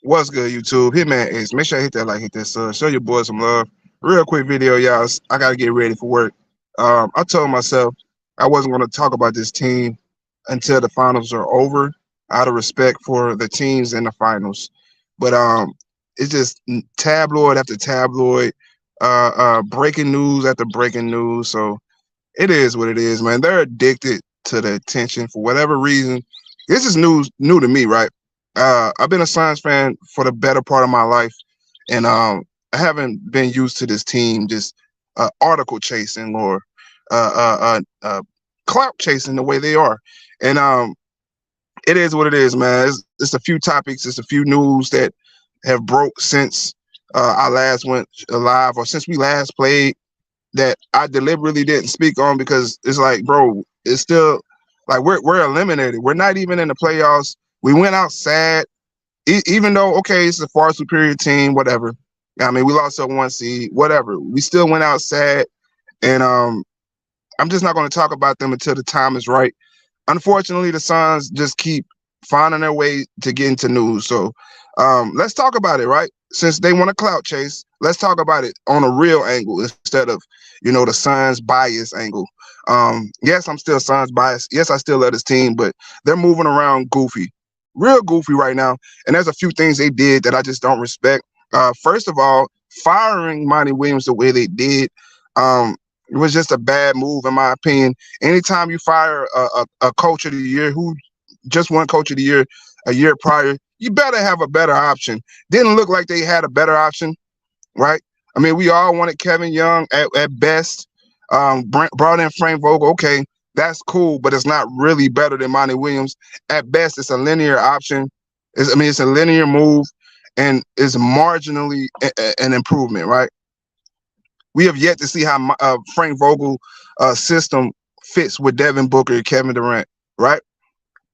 What's good, YouTube? Hitman Ace. Make sure I hit that like, hit that sub. Show your boys some love. Real quick video, y'all. I gotta get ready for work. I told myself I wasn't gonna talk about this team until the finals are over, out of respect for the teams in the finals. But it's just tabloid after tabloid, breaking news after breaking news. So it is what it is, man. They're addicted to the attention for whatever reason. This is new to me, right? I've been a Suns fan for the better part of my life, and I haven't been used to this team just article chasing or clout chasing the way they are. And it is what it is, man. It's a few topics, it's a few news that have broke since I last went live or since we last played that I deliberately didn't speak on because it's like, bro, it's still like we're eliminated. We're not even in the playoffs. We went out sad, even though, okay, it's a far superior team, whatever. I mean, we lost at 1 seed, whatever. We still went out sad, and I'm just not going to talk about them until the time is right. Unfortunately, the Suns just keep finding their way to get into news. So let's talk about it, right? Since they want a clout chase, let's talk about it on a real angle instead of, the Suns bias angle. Yes, I'm still Suns biased. Yes, I still love this team, but they're moving around goofy, real goofy right now. And there's a few things they did that I just don't respect. First of all, firing Monty Williams the way they did, it was just a bad move, in my opinion. Anytime you fire a coach of the year who just won coach of the year a year prior, you better have a better option. Didn't look like they had a better option, right? I mean, we all wanted Kevin Young at best. Brought in Frank Vogel. Okay, that's cool, but it's not really better than Monty Williams. At best, it's a linear option. It's a linear move, and it's marginally an improvement, right? We have yet to see how Frank Vogel system fits with Devin Booker and Kevin Durant, right?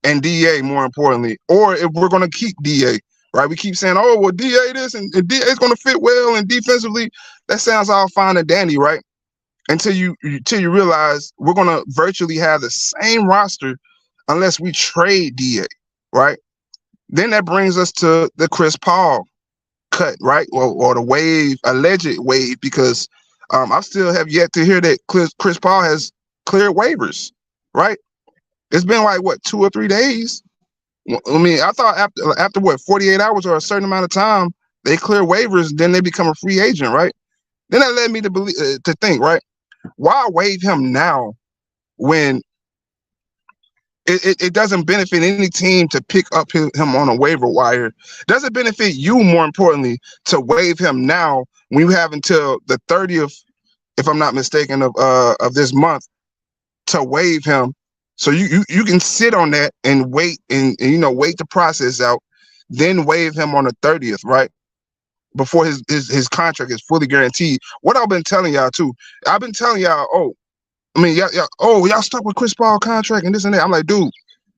And DA, more importantly, or if we're going to keep DA, right? We keep saying, oh, well, DA this and DA is going to fit well, and defensively, that sounds all fine and dandy, right? Until you realize we're going to virtually have the same roster unless we trade DA, right? Then that brings us to the Chris Paul cut, right? Or the alleged wave, because I still have yet to hear that Chris Paul has cleared waivers, right? It's been like, what, 2 or 3 days? I mean, I thought after what, 48 hours or a certain amount of time, they clear waivers, then they become a free agent, right? Then that led me to think, right? Why waive him now when it doesn't benefit any team to pick up him on a waiver wire? Does it benefit you, more importantly, to waive him now when you have until the 30th, if I'm not mistaken, of this month to waive him? So you can sit on that and wait and wait the process out, then waive him on the 30th, right? Before his contract is fully guaranteed. What I've been telling y'all too, I've been telling y'all, y'all stuck with Chris Paul contract and this and that. I'm like, dude,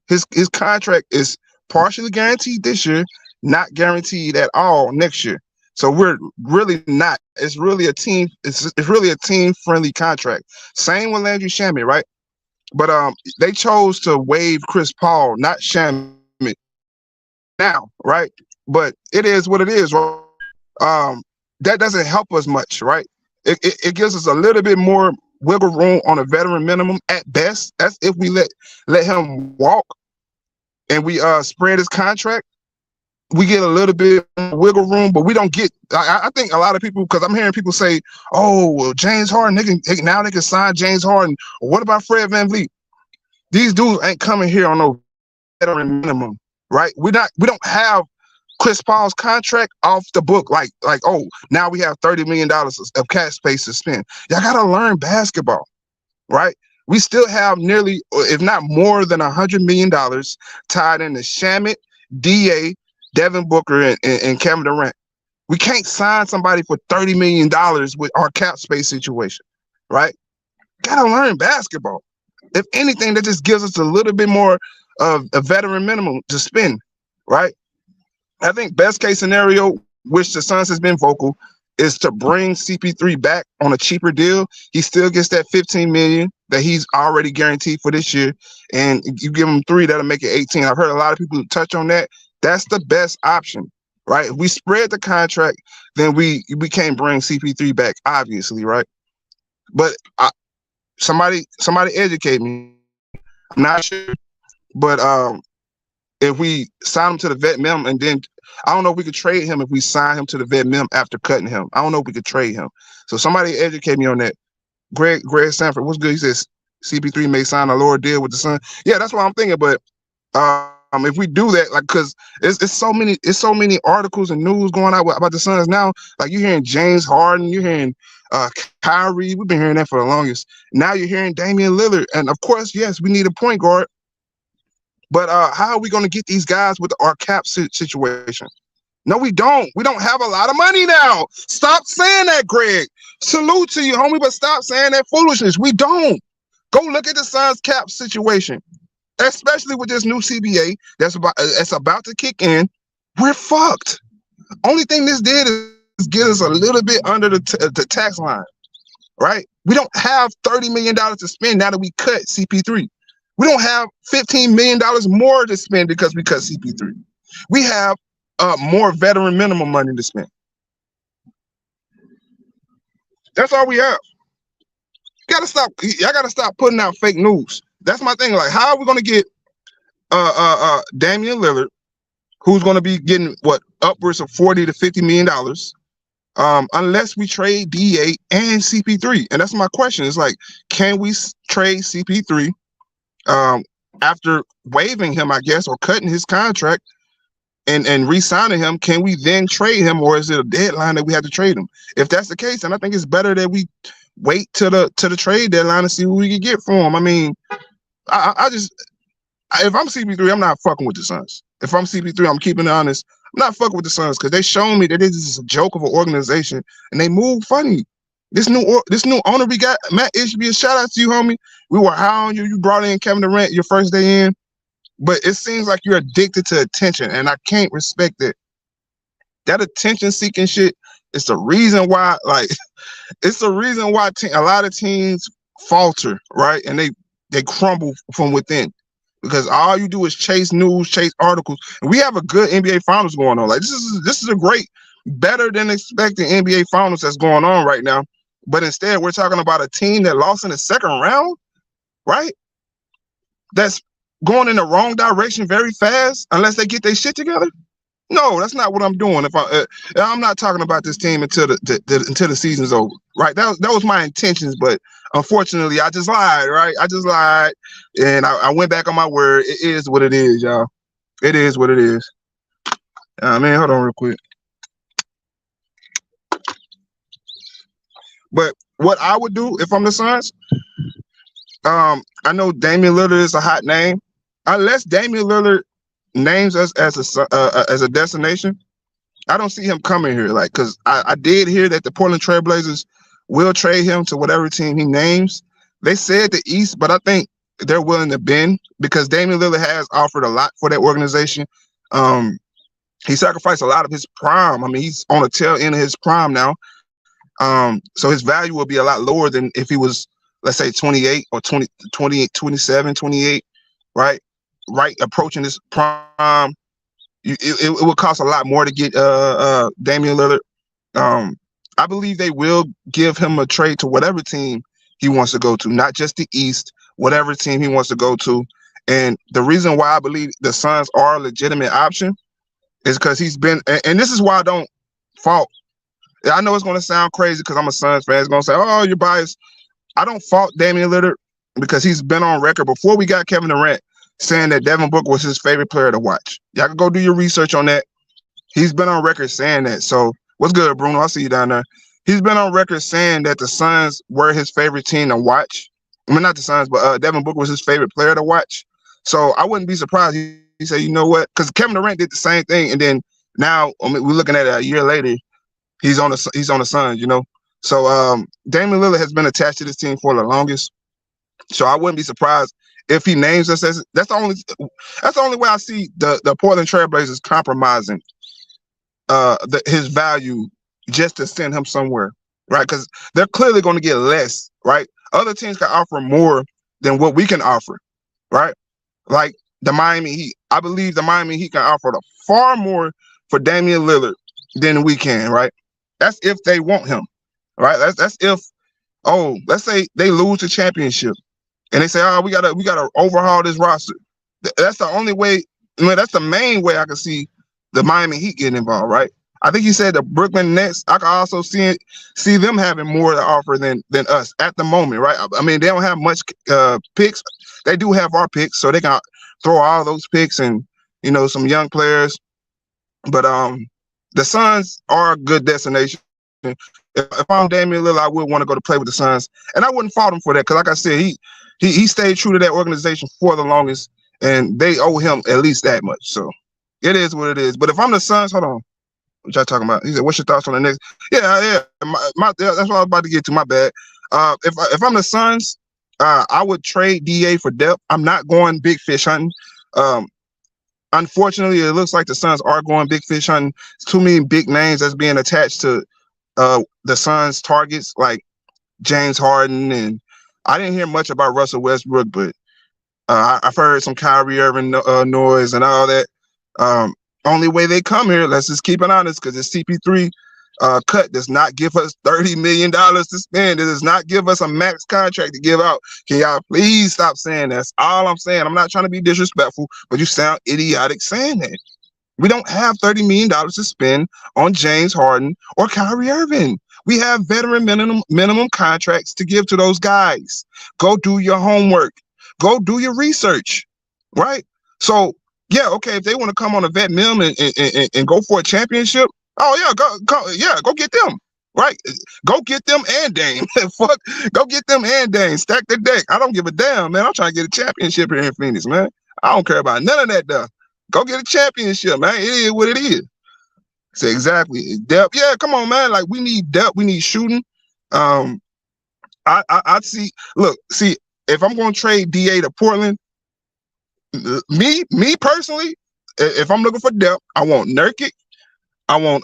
his contract is partially guaranteed this year, not guaranteed at all next year. So we're really not. It's really a team. It's really a team friendly contract. Same with Landry Shamet, right? But they chose to waive Chris Paul, not Shamet now, right? But it is what it is, right? That doesn't help us much, right? It gives us a little bit more wiggle room on a veteran minimum at best. That's if we let him walk and we spread his contract. We get a little bit of wiggle room, but we don't get. I think a lot of people, because I'm hearing people say, "Oh, well, James Harden, they can sign James Harden." Or what about Fred VanVleet? These dudes ain't coming here on no veteran minimum, right? We don't have Chris Paul's contract off the book. Like, oh, now we have $30 million of cap space to spend. Y'all gotta learn basketball, right? We still have nearly, if not more than $100 million tied into Shamet, DA, Devin Booker, and Kevin Durant. We can't sign somebody for $30 million with our cap space situation, right? Gotta learn basketball. If anything, that just gives us a little bit more of a veteran minimum to spend, right? I think best case scenario, which the Suns has been vocal, is to bring CP3 back on a cheaper deal. He still gets that $15 million that he's already guaranteed for this year, and you give him 3, that'll make it 18. I've heard a lot of people touch on that. That's the best option. right? If we spread the contract, then we can't bring CP3 back, obviously, right? But somebody educate me. I'm not sure, but if we sign him to the vet minimum, and then I don't know if we could trade him if we sign him to the vet minimum after cutting him. I don't know if we could trade him. So somebody educate me on that. Greg Sanford, what's good? He says CP3 may sign a lower deal with the Suns. Yeah, that's what I'm thinking. But if we do that, like, because it's so many articles and news going out about the Suns now. Like, you're hearing James Harden, you're hearing Kyrie. We've been hearing that for the longest. Now you're hearing Damian Lillard, and of course, yes, we need a point guard. But how are we going to get these guys with our cap situation? No, we don't. We don't have a lot of money now. Stop saying that, Greg. Salute to you, homie, but stop saying that foolishness. We don't. Go look at the Suns cap situation, especially with this new CBA that's about to kick in. We're fucked. Only thing this did is get us a little bit under the tax line, right? We don't have $30 million to spend now that we cut CP3. We don't have $15 million more to spend because we cut CP3. We have more veteran minimum money to spend. That's all we have. Y'all gotta stop putting out fake news. That's my thing. Like, how are we gonna get Damian Lillard, who's gonna be getting what, upwards of $40 to $50 million, unless we trade DA and CP3? And that's my question. It's like, can we trade CP3 after waiving him, I guess, or cutting his contract and re-signing him? Can we then trade him, or is it a deadline that we have to trade him? If that's the case, then I think it's better that we wait to the trade deadline and see what we can get for him. I mean, if I'm CP3, I'm not fucking with the Suns. If I'm CP3, I'm keeping it honest. I'm not fucking with the Suns because they shown me that this is a joke of an organization and they move funny. This new owner we got, Matt Ishby, a shout out to you, homie. We were high on you. You brought in Kevin Durant your first day in, but it seems like you're addicted to attention, and I can't respect it. That attention-seeking shit is the reason why, like, it's the reason why a lot of teams falter, right? And they crumble from within because all you do is chase news, chase articles. And we have a good NBA Finals going on. Like, this is a great, better than expected NBA Finals that's going on right now. But instead, we're talking about a team that lost in the second round, right? That's going in the wrong direction very fast unless they get their shit together. No, that's not what I'm doing. If I'm not talking about this team until the season's over, right? That was my intentions, but unfortunately, I just lied, right? I just lied, and I went back on my word. It is what it is, y'all. It is what it is. Man, hold on real quick. But what I would do if I'm the Suns, I know Damian Lillard is a hot name. Unless Damian Lillard names us as a destination, I don't see him coming here. Like, because I did hear that the Portland Trail Blazers will trade him to whatever team he names. They said the East, but I think they're willing to bend because Damian Lillard has offered a lot for that organization. He sacrificed a lot of his prime. I mean, he's on the tail end of his prime now. So his value will be a lot lower than if he was, let's say, 28 or 28, 27, 28, right? Right, approaching this prime. It would cost a lot more to get Damian Lillard. I believe they will give him a trade to whatever team he wants to go to, not just the East, whatever team he wants to go to. And the reason why I believe the Suns are a legitimate option is because he's been, and this is why I don't fault. I know it's going to sound crazy because I'm a Suns fan. It's going to say, oh, you're biased. I don't fault Damian Lillard because he's been on record before we got Kevin Durant saying that Devin Booker was his favorite player to watch. Y'all can go do your research on that. He's been on record saying that. So what's good, Bruno? I see you down there. He's been on record saying that the Suns were his favorite team to watch. I mean, not the Suns, but Devin Booker was his favorite player to watch. So I wouldn't be surprised. He said, you know what? Because Kevin Durant did the same thing, and then now, I mean, we're looking at it a year later. He's on the Suns, you know. So Damian Lillard has been attached to this team for the longest. So I wouldn't be surprised if he names us as that's the only way I see the Portland Trail Blazers compromising his value just to send him somewhere, right? Because they're clearly going to get less, right? Other teams can offer more than what we can offer, right? Like the Miami Heat. I believe the Miami Heat can offer far more for Damian Lillard than we can, right? That's if they want him, right? That's if, oh, let's say they lose the championship and they say, oh, we gotta overhaul this roster. That's the only way. That's the main way I can see the Miami Heat getting involved, right? I think you said the Brooklyn Nets. I can also see them having more to offer than us at the moment, right? I mean, they don't have much picks. They do have our picks, so they can throw all those picks and some young players. But the Suns are a good destination. If I'm Damian Lillard, I would want to go to play with the Suns, and I wouldn't fault him for that because, like I said, he stayed true to that organization for the longest, and they owe him at least that much. So it is what it is. But if I'm the Suns, hold on, what y'all talking about? He said, "What's your thoughts on the next?" Yeah. That's what I was about to get to. My bad. If I'm the Suns, I would trade Da for depth. I'm not going big fish hunting. Unfortunately, it looks like the Suns are going big fish hunting. Too many big names that's being attached to the Suns' targets, like James Harden, and I didn't hear much about Russell Westbrook, but I've heard some Kyrie Irving noise and all that. Only way they come here, let's just keep it honest, because the CP3 cut does not give us $30 million to spend. It does not give us a max contract to give out. Can y'all please stop saying that? That's all I'm saying. I'm not trying to be disrespectful, but you sound idiotic saying that. We don't have $30 million to spend on James Harden or Kyrie Irving. We have veteran minimum contracts to give to those guys. Go do your homework. Go do your research, right? So, yeah, okay, if they want to come on a vet minimum and go for a championship, oh, yeah, go get them, right? Go get them and Dame. Fuck, go get them and Dame. Stack the deck. I don't give a damn, man. I'm trying to get a championship here in Phoenix, man. I don't care about none of that stuff. Go get a championship, man. It is what it is. So exactly. Depth. Yeah, come on, man. Like, we need depth. We need shooting. I see. Look, see, if I'm going to trade DA to Portland, me personally, if I'm looking for depth, I want Nurkic. I want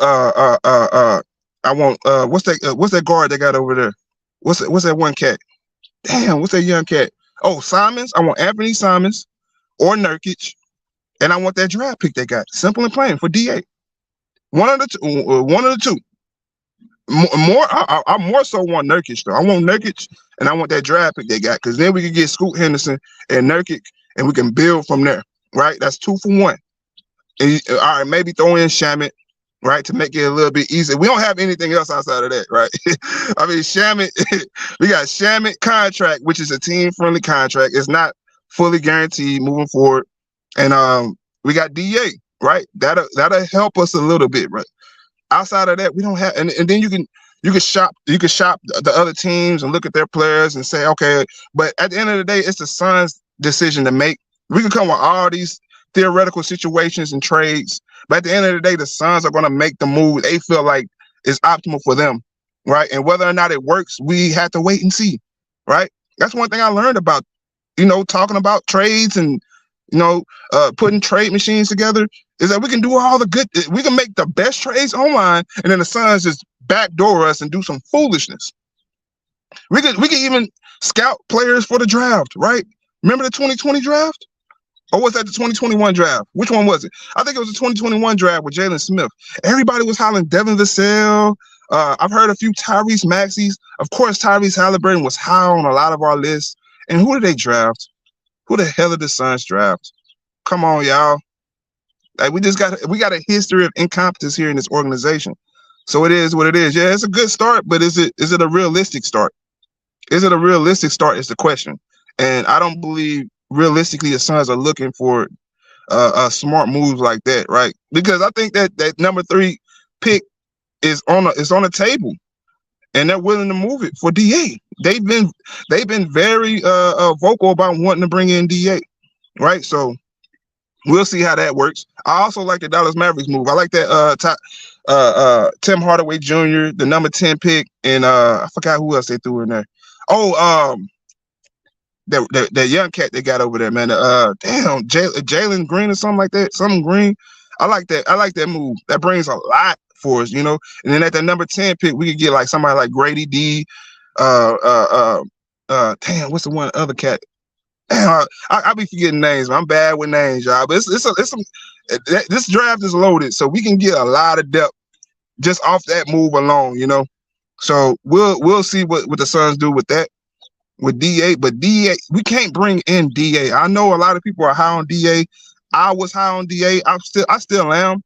what's that guard they got over there? What's that one cat? Damn, what's that young cat? Oh, Simons. I want Anthony Simons or Nurkic. And I want that draft pick they got. Simple and plain for DA. One of the two. I more so want Nurkic though. I want Nurkic and I want that draft pick they got, because then we can get Scoot Henderson and Nurkic and we can build from there. Right? That's 2 for 1. And, all right, maybe throw in Shamet, right, to make it a little bit easier. We don't have anything else outside of that, right? I mean, Shamet, we got Shamet contract, which is a team-friendly contract. It's not fully guaranteed moving forward. And we got DA, right? That'll help us a little bit, right? Outside of that, we don't have, and then you can shop the other teams and look at their players and say, okay, but at the end of the day, it's the Suns' decision to make. We can come with all these theoretical situations and trades, but at the end of the day, the Suns are going to make the move they feel like is optimal for them, right? And whether or not it works, we have to wait and see, right? That's one thing I learned about, talking about trades and putting trade machines together, is that we can do we can make the best trades online, and then the Suns just backdoor us and do some foolishness. We could even scout players for the draft, right? Remember the 2020 draft? Or was that the 2021 draft? Which one was it? I think it was the 2021 draft with Jalen Smith. Everybody was hollering Devin Vassell. I've heard a few Tyrese Maxey's. Of course, Tyrese Halliburton was high on a lot of our lists. And who did they draft? Who the hell did the Suns draft? Come on, y'all. Like, we got a history of incompetence here in this organization. So it is what it is. Yeah, it's a good start, but is it a realistic start? Is it a realistic start is the question. And I don't believe realistically the Suns are looking for smart moves like that, right? Because I think that number 3 pick is on the table, and they're willing to move it for DA. They've been very vocal about wanting to bring in DA, right? So we'll see how that works. I also like the Dallas Mavericks move. I like that Tim Hardaway Jr., the number 10 pick, and I forgot who else they threw in there. Oh, that young cat they got over there, man. Damn, Jalen Green or something like that. Something Green. I like that move. That brings a lot for us, And then at that number 10 pick, we could get like somebody like Grady D. Damn, what's the one other cat? I be forgetting names. Man. I'm bad with names, y'all. But this draft is loaded, so we can get a lot of depth just off that move alone, you know. So we'll see what the Suns do with that, with DA. But DA, we can't bring in DA. I know a lot of people are high on DA. I was high on DA. I still am.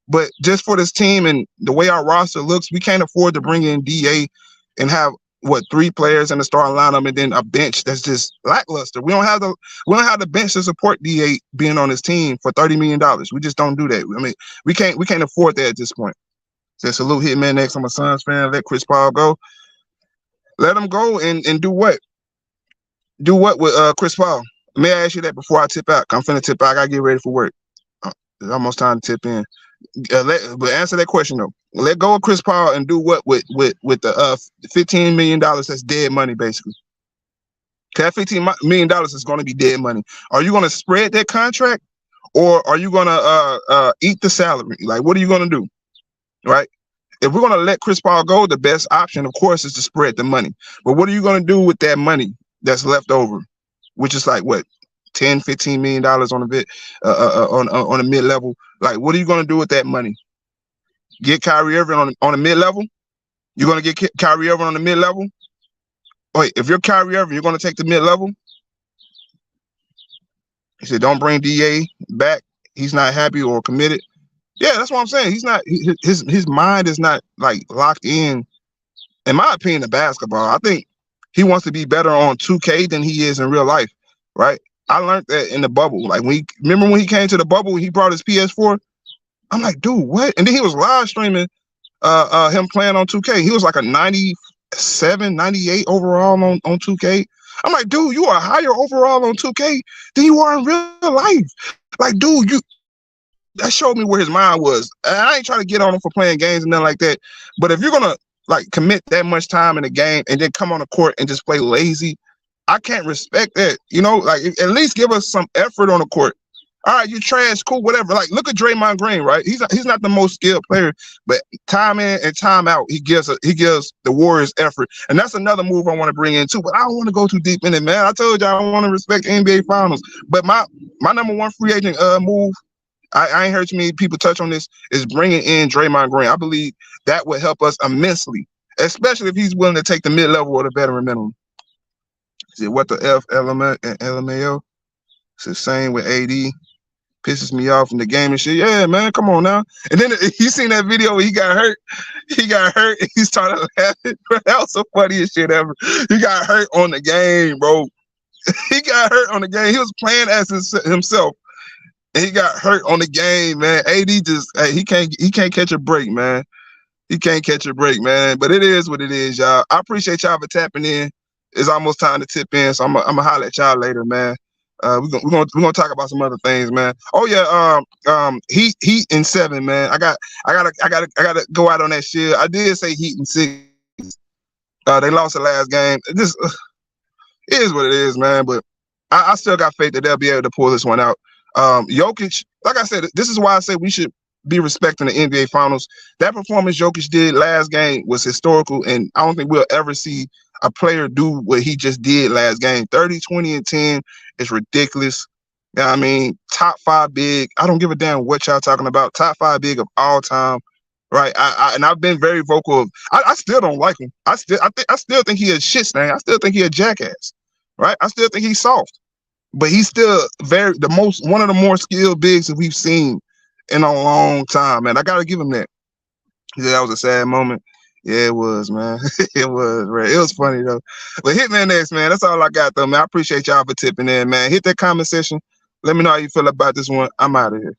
But just for this team and the way our roster looks, we can't afford to bring in DA and have 3 players in the starting lineup and then a bench that's just lackluster. We don't have the bench to support DA being on this team for $30 million. We just don't do that. I mean, we can't afford that at this point. So salute Hitman X. I'm a Suns fan. Let Chris Paul go. Let him go and do what? Do what with Chris Paul? May I ask you that before I tip out? I'm finna tip out. I gotta get ready for work. It's almost time to tip in. But answer that question though. Let go of Chris Paul and do what with the $15 million that's dead money basically. That $15 million is going to be dead money. Are you going to spread that contract, or are you going to eat the salary? Like, what are you going to do? Right? If we're going to let Chris Paul go, the best option, of course, is to spread the money. But what are you going to do with that money that's left over, which is like what, $10-15 million on a bit on a mid level? Like, what are you going to do with that money? Get Kyrie Irving on a mid level? You're going to get Kyrie Irving on the mid level? Wait, if you're Kyrie Irving, you're going to take the mid level? He said, don't bring DA back. He's not happy or committed. Yeah, that's what I'm saying. He's not. His mind is not like locked in my opinion, to basketball. I think he wants to be better on 2K than he is in real life, right? I learned that in the bubble. Like, remember when he came to the bubble, he brought his PS4. I'm like, dude, what? And then he was live streaming him playing on 2K. He was like a 97, 98 overall on 2K. I'm like, dude, you are higher overall on 2K than you are in real life. Like, dude, that showed me where his mind was. And I ain't trying to get on him for playing games and nothing like that. But if you're gonna like commit that much time in a game and then come on the court and just play lazy, I can't respect that. You know, like at least give us some effort on the court. All right, you trash, cool, whatever. Like, look at Draymond Green, right? He's not the most skilled player, but time in and time out, he gives the Warriors effort, and that's another move I want to bring in too. But I don't want to go too deep in it, man. I told you I want to respect the NBA Finals, but my number one free agent move, I ain't heard too many people touch on this, is bringing in Draymond Green. I believe that would help us immensely, especially if he's willing to take the mid level or the veteran minimum. Is it what the F LMAO? It's the same with AD. Pisses me off in the game and shit. Yeah, man, come on now. And then you seen that video where he got hurt. And he started laughing. That was the funniest shit ever. He got hurt on the game, bro. He got hurt on the game. He was playing as himself, and he got hurt on the game, man. AD just he can't catch a break, man. He can't catch a break, man. But it is what it is, y'all. I appreciate y'all for tapping in. It's almost time to tip in, so I'm gonna holler at y'all later, man. We're gonna talk about some other things, man. Oh yeah, Heat in 7, man. I gotta go out on that shit. I did say Heat in 6. They lost the last game. It just it is what it is, man. But I still got faith that they'll be able to pull this one out. Jokic, like I said, this is why I say we should be respecting the NBA Finals. That performance Jokic did last game was historical, and I don't think we'll ever see a player do what he just did last game. 30, 20, and 10 is ridiculous. You know what I mean? Top 5 big. I don't give a damn what y'all talking about. Top 5 big of all time, right? And I've been very vocal. I still don't like him. I still think he a shit stain. I still think he a jackass, right? I still think he's soft, but he's still one of the more skilled bigs that we've seen in a long time, man. I gotta give him that. Yeah, that was a sad moment. Yeah, it was, man. It was, right. It was funny though. But Hitman X, man, that's all I got though, man. I appreciate y'all for tipping in, man. Hit that comment section. Let me know how you feel about this one. I'm out of here.